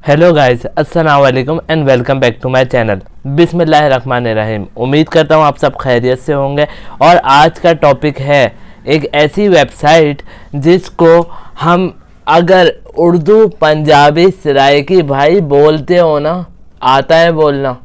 Hello guys, अस्सलाम वालेकुम and welcome back to my channel. बिस्मिल्लाहिर्रहमानिर्रहीम। उम्मीद करता हूँ आप सब खैरियत से होंगे। और आज का टॉपिक है एक ऐसी वेबसाइट जिसको हम अगर उर्दू पंजाबी सराइकी भाई बोलते हो ना, आता है बोलना,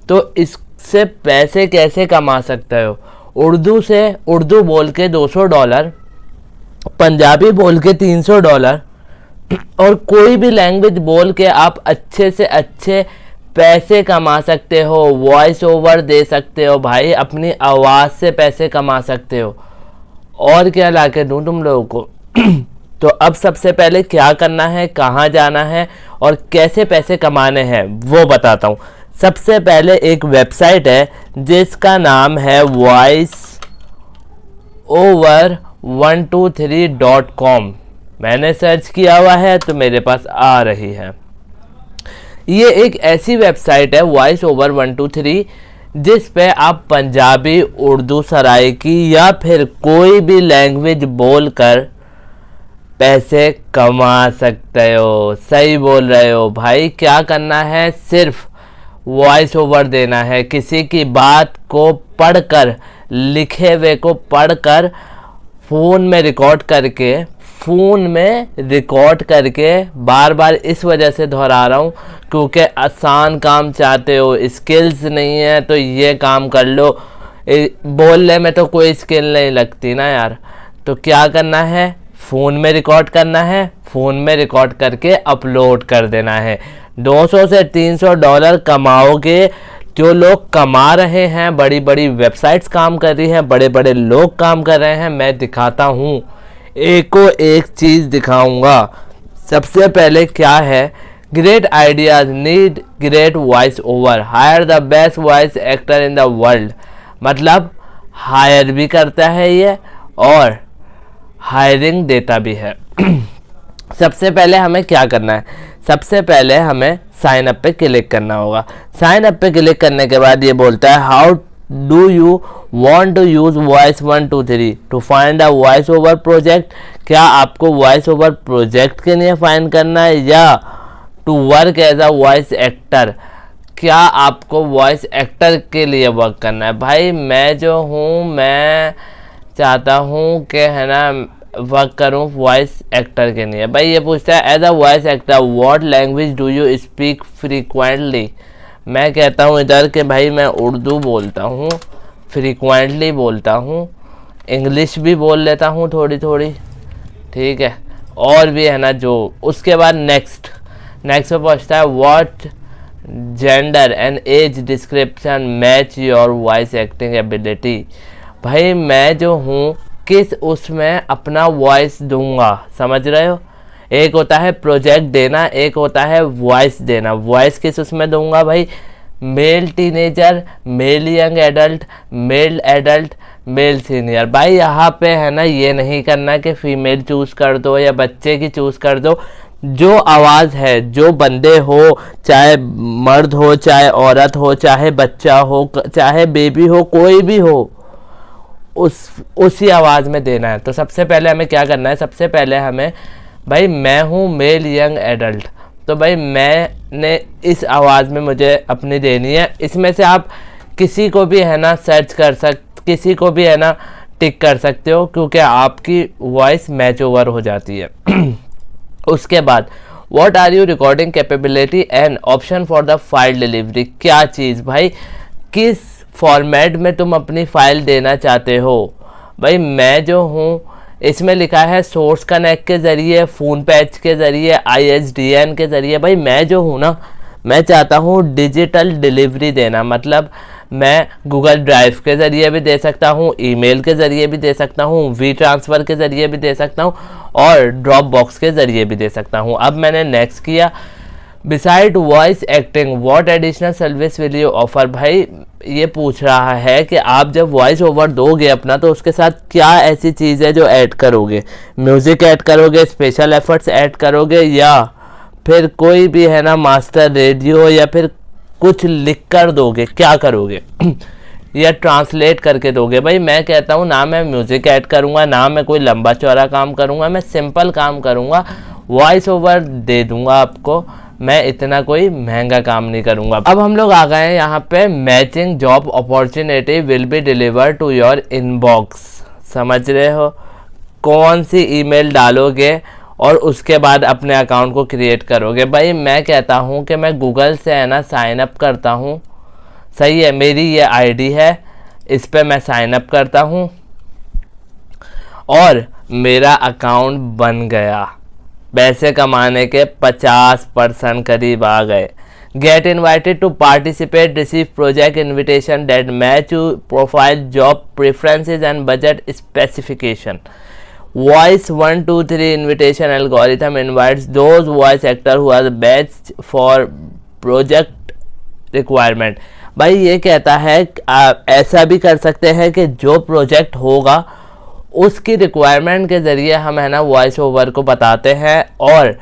तो इससे पैसे कैसे कमा सकते हो। उर्दू बोल के $200, पंजाबी बोल के $300 और कोई भी लैंग्वेज बोल के आप अच्छे से अच्छे पैसे कमा सकते हो। वॉइस ओवर दे सकते हो भाई, अपनी आवाज़ से पैसे कमा सकते हो। और क्या ला के दूँ तुम लोगों को। तो अब सबसे पहले क्या करना है, कहाँ जाना है और कैसे पैसे कमाने हैं वो बताता हूँ। सबसे पहले एक वेबसाइट है जिसका नाम है voiceover123.com। मैंने सर्च किया हुआ है तो मेरे पास आ रही है। ये एक ऐसी वेबसाइट है voiceover123 जिस पे आप पंजाबी, उर्दू, सराइकी या फिर कोई भी लैंग्वेज बोलकर पैसे कमा सकते हो। सही बोल रहे हो भाई। क्या करना है, सिर्फ वॉइस ओवर देना है। किसी की बात को पढ़कर, लिखे हुए को पढ़कर फ़ोन में रिकॉर्ड करके बार बार इस वजह से दोहरा रहा हूँ क्योंकि आसान काम चाहते हो, स्किल्स नहीं है तो ये काम कर लो। बोलने में तो कोई स्किल नहीं लगती ना यार। तो क्या करना है, फ़ोन में रिकॉर्ड करना है, फ़ोन में रिकॉर्ड करके अपलोड कर देना है। $200 से $300 कमाओगे। जो लोग कमा रहे हैं, बड़ी बड़ी वेबसाइट्स काम कर रही हैं, बड़े बड़े लोग काम कर रहे हैं। मैं दिखाता हूँ, एक को एक चीज़ दिखाऊंगा। सबसे पहले क्या है, great ideas need great voice over, hire the best voice actor in the world. मतलब हायर भी करता है ये और हायरिंग देता भी है। सबसे पहले हमें क्या करना है, सबसे पहले हमें साइन अप पे क्लिक करना होगा। साइन अप पे क्लिक करने के बाद ये बोलता है how do you want to use voice123 to find a voice over project. क्या आपको वॉइस ओवर प्रोजेक्ट के लिए फाइंड करना है या to work as a voice actor, क्या आपको वॉइस एक्टर के लिए वर्क करना है। भाई मैं जो हूँ, मैं चाहता हूँ कि है ना वर्क करूँ वॉइस एक्टर के लिए। भाई ये पूछता है as a voice actor what language do you speak frequently. मैं कहता हूँ इधर के भाई मैं उर्दू बोलता हूँ, फ्रीक्वेंटली बोलता हूँ, इंग्लिश भी बोल लेता हूँ थोड़ी थोड़ी, ठीक है, और भी है ना जो। उसके बाद नेक्स्ट पे पूछता है what gender and age description match your voice acting ability. भाई मैं जो हूँ किस उसमें अपना वॉइस दूंगा, समझ रहे हो। एक होता है प्रोजेक्ट देना, एक होता है वॉइस देना। वॉइस किस उसमें दूंगा भाई, male teenager, male young adult, male adult, male senior. भाई यहाँ पे है ना ये नहीं करना कि फीमेल चूज़ कर दो या बच्चे की चूज़ कर दो। जो आवाज़ है, जो बंदे हो, चाहे मर्द हो, चाहे औरत हो, चाहे बच्चा हो, चाहे बेबी हो, कोई भी हो, उसी आवाज़ में देना है। तो सबसे पहले हमें क्या करना है, सबसे पहले हमें भाई मैं हूँ मेल यंग एडल्ट, तो भाई मैंने इस आवाज़ में मुझे अपनी देनी है। इसमें से आप किसी को भी है ना सर्च किसी को भी है ना टिक कर सकते हो क्योंकि आपकी वॉइस मैच ओवर हो जाती है। उसके बाद what are you recording capability and option for the file delivery. क्या चीज़ भाई, किस फॉर्मेट में तुम अपनी फाइल देना चाहते हो। भाई मैं जो हूँ इसमें लिखा है सोर्स कनेक्ट के ज़रिए, फ़ोन पैच के ज़रिए, ISDN के ज़रिए। भाई मैं जो हूँ ना, मैं चाहता हूँ डिजिटल डिलीवरी देना। मतलब मैं गूगल ड्राइव के ज़रिए भी दे सकता हूँ, ईमेल के ज़रिए भी दे सकता हूँ, वी ट्रांसफ़र के ज़रिए भी दे सकता हूँ और ड्रॉप बॉक्स के ज़रिए भी दे सकता हूँ। अब मैंने नेक्स्ट किया, beside voice acting what additional service will you offer. भाई ये पूछ रहा है कि आप जब वॉइस ओवर दोगे अपना तो उसके साथ क्या ऐसी चीज़ है जो ऐड करोगे। म्यूज़िक ऐड करोगे, स्पेशल एफर्ट्स ऐड करोगे या फिर कोई भी है ना मास्टर रेडियो या फिर कुछ लिख कर दोगे, क्या करोगे। या ट्रांसलेट करके दोगे। भाई मैं कहता हूँ ना मैं म्यूज़िक ऐड करूँगा, ना मैं कोई लंबा चौड़ा काम करूँगा, मैं सिंपल काम करूँगा, वॉइस ओवर दे दूँगा आपको। मैं इतना कोई महंगा काम नहीं करूँगा। अब हम लोग आ गए हैं यहाँ पे, matching job opportunity will be deliver to your inbox. समझ रहे हो, कौन सी ईमेल डालोगे और उसके बाद अपने अकाउंट को क्रिएट करोगे। भाई मैं कहता हूँ कि मैं गूगल से है ना साइन अप करता हूँ, सही है, मेरी ये आईडी है, इस पे मैं साइन अप करता हूँ और मेरा अकाउंट बन गया। पैसे कमाने के 50% करीब आ गए। Get invited to participate, receive project invitation that match you profile, job preferences and budget specification. Voice 1 2 3 invitation algorithm invites those voice actor who are best for project requirement। भाई ये कहता है ऐसा भी कर सकते हैं कि जो प्रोजेक्ट होगा उसकी रिक्वायरमेंट के ज़रिए हम है ना वॉइस ओवर को बताते हैं, और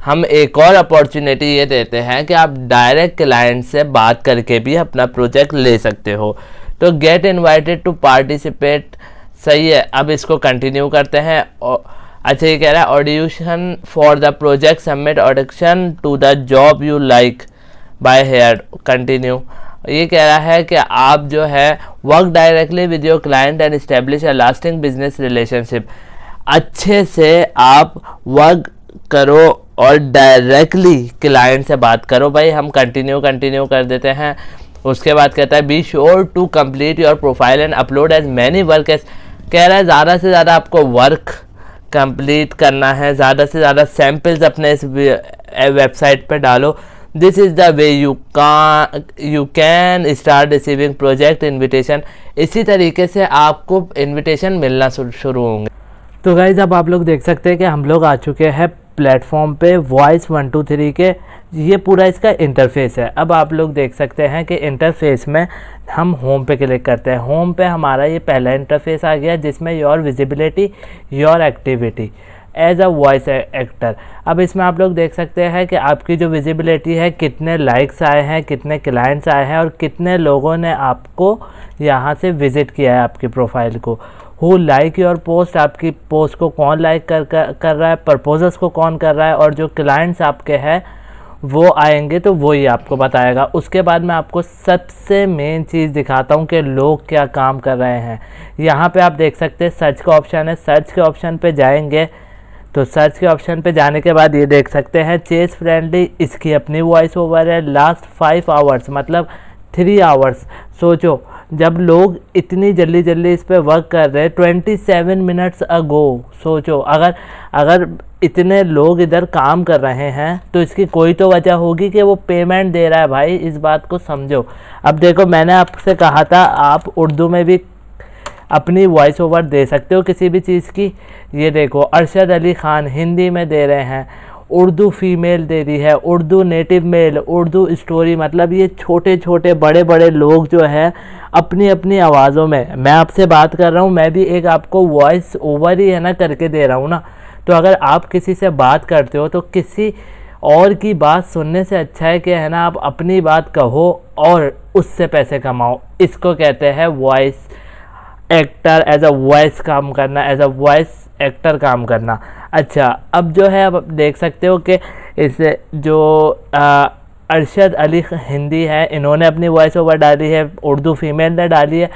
हम एक और अपॉर्चुनिटी ये देते हैं कि आप डायरेक्ट क्लाइंट से बात करके भी अपना प्रोजेक्ट ले सकते हो। तो गेट इन्वाइटेड टू पार्टिसिपेट, सही है। अब इसको कंटिन्यू करते हैं। अच्छा ये कह रहा है audition for the project, submit audition to the job you like by here, continue. ये कह रहा है कि आप जो है work directly with your client and establish a lasting business relationship. अच्छे से आप वर्क करो और डायरेक्टली क्लाइंट से बात करो। भाई हम कंटिन्यू कर देते हैं। उसके बाद कहता है be sure to complete your profile and upload as many work as, कह रहा है ज़्यादा से ज़्यादा आपको वर्क कंप्लीट करना है, ज़्यादा से ज़्यादा सैम्पल्स अपने इस वेबसाइट पे डालो। This is the way you can start receiving project invitation. इसी तरीके से आपको इन्विटेशन मिलना शुरू होंगे। तो गाइज अब आप लोग देख सकते हैं कि हम लोग आ चुके हैं प्लेटफॉर्म पे वॉइस 1 2 3 के। ये पूरा इसका इंटरफेस है। अब आप लोग देख सकते हैं कि इंटरफेस में हम होम पे क्लिक करते हैं। होम पे हमारा ये पहला इंटरफेस आ गया जिसमें your visibility, your activity as a voice actor. अब इसमें आप लोग देख सकते हैं कि आपकी जो विजिबिलिटी है, कितने लाइक्स आए हैं, कितने क्लाइंट्स आए हैं और कितने लोगों ने आपको यहाँ से विजिट किया है आपकी प्रोफाइल को। हु लाइक योर पोस्ट, आपकी पोस्ट को कौन लाइक कर रहा है, प्रपोजल्स को कौन कर रहा है, और जो क्लाइंट्स आपके हैं वो आएंगे तो वो ही आपको बताएगा। उसके बाद मैं आपको सबसे मेन चीज़ दिखाता हूँ कि लोग क्या काम कर रहे हैं। यहाँ पे आप देख सकते हैं सर्च का ऑप्शन है। सर्च के ऑप्शन पे जाएंगे तो सर्च के ऑप्शन पे जाने के बाद ये देख सकते हैं चेस फ्रेंडली, इसकी अपनी वॉइस ओवर है। लास्ट 5 आवर्स मतलब 3 आवर्स। सोचो जब लोग इतनी जल्दी इस पे वर्क कर रहे हैं 27 मिनट्स अगो, सोचो अगर इतने लोग इधर काम कर रहे हैं तो इसकी कोई तो वजह होगी कि वो पेमेंट दे रहा है। भाई इस बात को समझो। अब देखो मैंने आपसे कहा था आप उर्दू में भी अपनी वॉइस ओवर दे सकते हो किसी भी चीज़ की। ये देखो अरशद अली ख़ान हिंदी में दे रहे हैं, उर्दू फीमेल दे रही है, Urdu native male, Urdu story. मतलब ये छोटे छोटे बड़े बड़े लोग जो है अपनी अपनी आवाज़ों में, मैं आपसे बात कर रहा हूँ, मैं भी एक आपको वॉइस ओवर ही है ना करके दे रहा हूँ ना। तो अगर आप किसी से बात करते हो तो किसी और की बात सुनने से अच्छा है कि है ना आप अपनी बात कहो और उससे पैसे कमाओ। इसको कहते हैं voice actor, as a voice काम करना, एज अ वॉइस एक्टर काम करना। अच्छा अब जो है अब देख सकते हो कि इसे जो अरशद अली हिंदी है इन्होंने अपनी वॉइस ओवर डाली है, उर्दू फीमेल ने डाली है।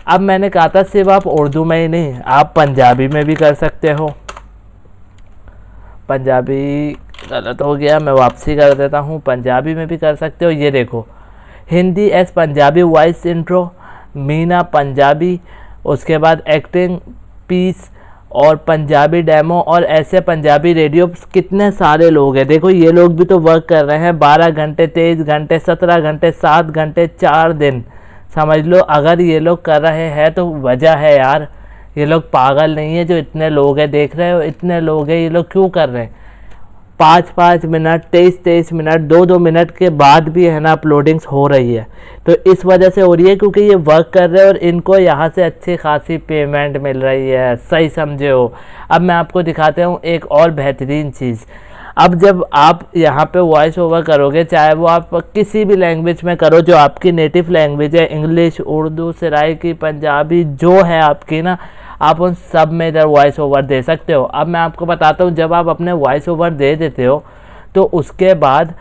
अब मैंने कहा था सिर्फ आप उर्दू में ही नहीं, आप पंजाबी में भी कर सकते हो। पंजाबी गलत हो गया, मैं वापसी कर देता हूँ। पंजाबी में भी कर सकते हो। ये देखो Hindi as Punjabi voice intro, Meena Punjabi, उसके बाद एक्टिंग पीस और पंजाबी डेमो, और ऐसे पंजाबी रेडियो। कितने सारे लोग हैं, देखो ये लोग भी तो वर्क कर रहे हैं 12 घंटे, 23 घंटे, 17 घंटे, 7 घंटे, 4 दिन। समझ लो अगर ये लोग कर रहे हैं तो वजह है यार, ये लोग पागल नहीं है जो इतने लोग हैं। देख रहे हो इतने लोग हैं, ये लोग क्यों कर रहे हैं? 5-5 मिनट, 23-23 मिनट, 2-2 मिनट के बाद भी है ना अपलोडिंग्स हो रही है। तो इस वजह से हो रही है क्योंकि ये वर्क कर रहे हैं और इनको यहाँ से अच्छी खासी पेमेंट मिल रही है। सही समझे हो। अब मैं आपको दिखाते हूँ एक और बेहतरीन चीज़। अब जब आप यहाँ पे वॉइस ओवर करोगे, चाहे वो आप किसी भी लैंग्वेज में करो जो आपकी नेटिव लैंग्वेज है, इंग्लिश, उर्दू, सराइकी, पंजाबी, जो है आपकी ना, आप उन सब में इधर वॉइस ओवर दे सकते हो। अब मैं आपको बताता हूँ जब आप अपने वॉइस ओवर दे देते हो तो उसके बाद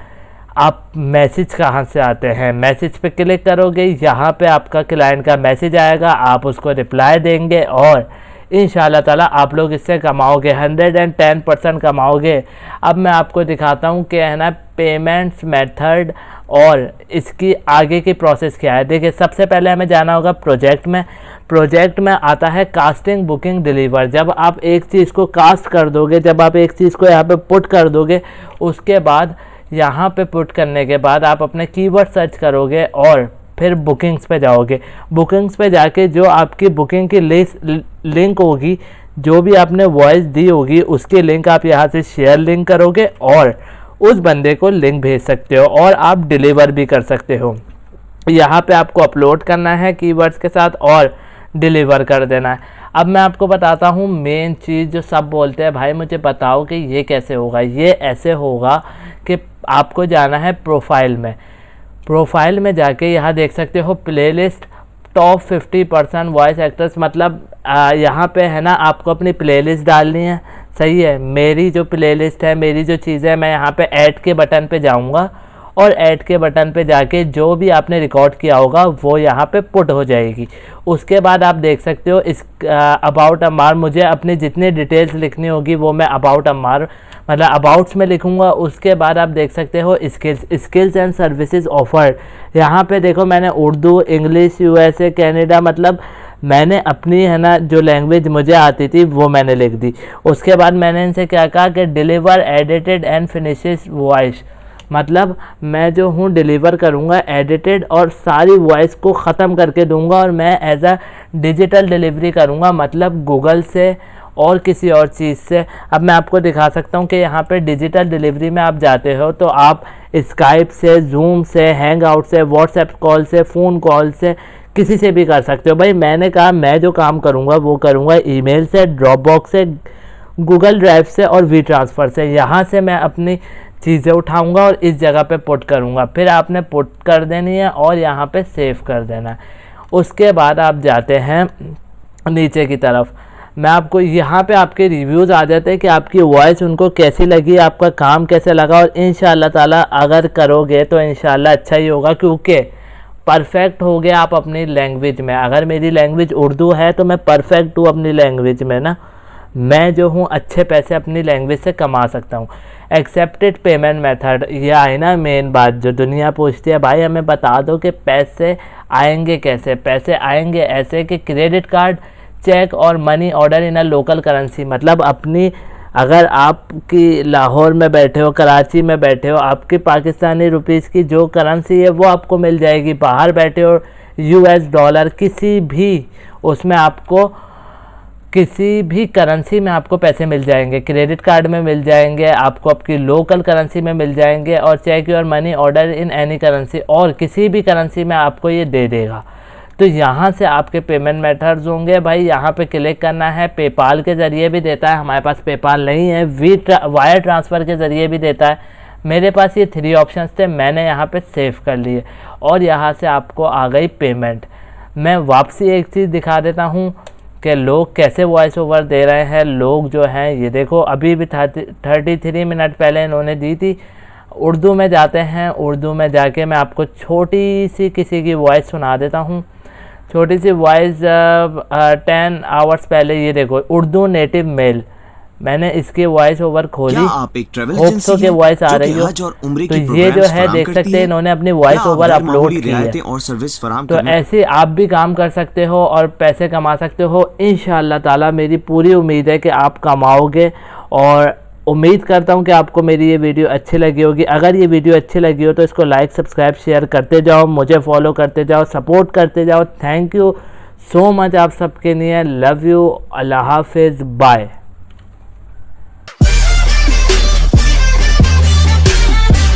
आप मैसेज कहाँ से आते हैं, मैसेज पे क्लिक करोगे, यहाँ पे आपका क्लाइंट का मैसेज आएगा, आप उसको रिप्लाई देंगे और इंशाल्लाह ताला आप लोग इससे कमाओगे, 110% कमाओगे। अब मैं आपको दिखाता हूँ कि है ना पेमेंट्स मेथड और इसकी आगे की प्रोसेस क्या है। देखिए सबसे पहले हमें जाना होगा प्रोजेक्ट में। प्रोजेक्ट में आता है कास्टिंग, बुकिंग, डिलीवर। जब आप एक चीज़ को कास्ट कर दोगे, जब आप एक चीज़ को यहाँ पे पुट कर दोगे, उसके बाद यहाँ पे पुट करने के बाद आप अपने कीवर्ड सर्च करोगे और फिर बुकिंग्स पे जाओगे। बुकिंग्स पे जाके जो आपकी बुकिंग की लिंक होगी, जो भी आपने वॉइस दी होगी, उसकी लिंक आप यहाँ से शेयर लिंक करोगे और उस बंदे को लिंक भेज सकते हो और आप डिलीवर भी कर सकते हो। यहाँ पे आपको अपलोड करना है कीवर्ड्स के साथ और डिलीवर कर देना है। अब मैं आपको बताता हूँ मेन चीज़ जो सब बोलते हैं, भाई मुझे बताओ कि ये कैसे होगा। ये ऐसे होगा कि आपको जाना है प्रोफाइल में। प्रोफाइल में जाके यहाँ देख सकते हो प्लेलिस्ट टॉप 50% वॉइस एक्टर्स, मतलब यहाँ पे है ना आपको अपनी प्लेलिस्ट डालनी है। सही है, मेरी जो प्लेलिस्ट है, मेरी जो चीज़ें, मैं यहाँ पे ऐड के बटन पे जाऊँगा और ऐड के बटन पे जाके जो भी आपने रिकॉर्ड किया होगा वो यहाँ पे पुट हो जाएगी। उसके बाद आप देख सकते हो इस अबाउट अम्मार, मुझे अपनी जितनी डिटेल्स लिखनी होगी वो मैं अबाउट अम्मार मतलब अबाउट्स में लिखूंगा। उसके बाद आप देख सकते हो स्किल्स एंड सर्विसेज ऑफर्ड। यहाँ पे देखो मैंने उर्दू, इंग्लिश, यूएसए, कनाडा, मतलब मैंने अपनी है ना जो लैंग्वेज मुझे आती थी वो मैंने लिख दी। उसके बाद मैंने इनसे क्या कहा कि deliver edited and finishes voice, मतलब मैं जो हूँ डिलीवर करूँगा एडिटेड और सारी वॉइस को ख़त्म करके दूंगा और मैं एज अ डिजिटल डिलीवरी करूँगा, मतलब गूगल से और किसी और चीज़ से। अब मैं आपको दिखा सकता हूँ कि यहाँ पे डिजिटल डिलीवरी में आप जाते हो तो आप स्काइप से, जूम से, हैंग आउट से, व्हाट्सएप कॉल से, फ़ोन कॉल से, किसी से भी कर सकते हो। भाई मैंने कहा मैं जो काम करूँगा वो करूँगा ईमेल से, ड्रॉपबॉक्स से, गूगल ड्राइव से और वी ट्रांसफ़र से। यहाँ से मैं अपनी चीज़ें उठाऊँगा और इस जगह पे पुट करूँगा। फिर आपने पुट कर देनी है और यहाँ पे सेव कर देना है। उसके बाद आप जाते हैं नीचे की तरफ। मैं आपको यहाँ पे आपके रिव्यूज़ आ जाते हैं कि आपकी वॉइस उनको कैसी लगी, आपका काम कैसे लगा। और इंशाल्लाह ताला अगर करोगे तो इंशाल्लाह अच्छा ही होगा, क्योंकि परफेक्ट हो गया आप अपनी लैंग्वेज में। अगर मेरी लैंग्वेज उर्दू है तो मैं परफेक्ट हूँ अपनी लैंग्वेज में ना, मैं जो हूँ अच्छे पैसे अपनी लैंग्वेज से कमा सकता हूँ। एक्सेप्टेड पेमेंट मेथड, ये है ना मेन बात जो दुनिया पूछती है, भाई हमें बता दो कि पैसे आएंगे कैसे। पैसे आएंगे ऐसे कि क्रेडिट कार्ड, चेक और money order in a local currency, मतलब अपनी, अगर आपकी लाहौर में बैठे हो, कराची में बैठे हो, आपकी पाकिस्तानी रुपीस की जो करेंसी है वो आपको मिल जाएगी। बाहर बैठे हो यूएस डॉलर, किसी भी उसमें आपको किसी भी करेंसी में आपको पैसे मिल जाएंगे। क्रेडिट कार्ड में मिल जाएंगे, आपको आपकी लोकल करेंसी में मिल जाएंगे और चेक और money order in any currency, और किसी भी करेंसी में आपको ये दे देगा। तो यहाँ से आपके पेमेंट मेथड्स होंगे। भाई यहाँ पे क्लिक करना है। पेपाल के ज़रिए भी देता है, हमारे पास पेपाल नहीं है। वायर ट्रांसफ़र के ज़रिए भी देता है। मेरे पास ये 3 ऑप्शंस थे, मैंने यहाँ पे सेव कर लिए और यहाँ से आपको आ गई पेमेंट। मैं वापसी एक चीज़ दिखा देता हूँ कि लोग कैसे वॉइस ओवर दे रहे हैं। लोग जो हैं ये देखो, अभी भी 33 मिनट पहले इन्होंने दी थी। उर्दू में जाते हैं, उर्दू में जाके मैं आपको छोटी सी किसी की वॉइस सुना देता हूँ। छोटी सी वॉइस 10 आवर्स पहले, ये देखो उर्दू नेटिव मेल, मैंने इसकी वॉइस ओवर खोली, होप्सो की वॉइस आ रही हो, तो ये जो है देख सकते हैं इन्होंने अपनी वॉइस ओवर अपलोड की है। और सर्विस तो ऐसे आप भी काम कर सकते हो और पैसे कमा सकते हो। इंशाअल्लाह ताला मेरी पूरी उम्मीद है कि आप कमाओगे और उम्मीद करता हूं कि आपको मेरी ये वीडियो अच्छी लगी होगी। अगर ये वीडियो अच्छी लगी हो तो इसको लाइक, सब्सक्राइब, शेयर करते जाओ, मुझे फॉलो करते जाओ, सपोर्ट करते जाओ। थैंक यू सो मच आप सबके लिए। Love you. अल्लाह हाफिज़। बाय।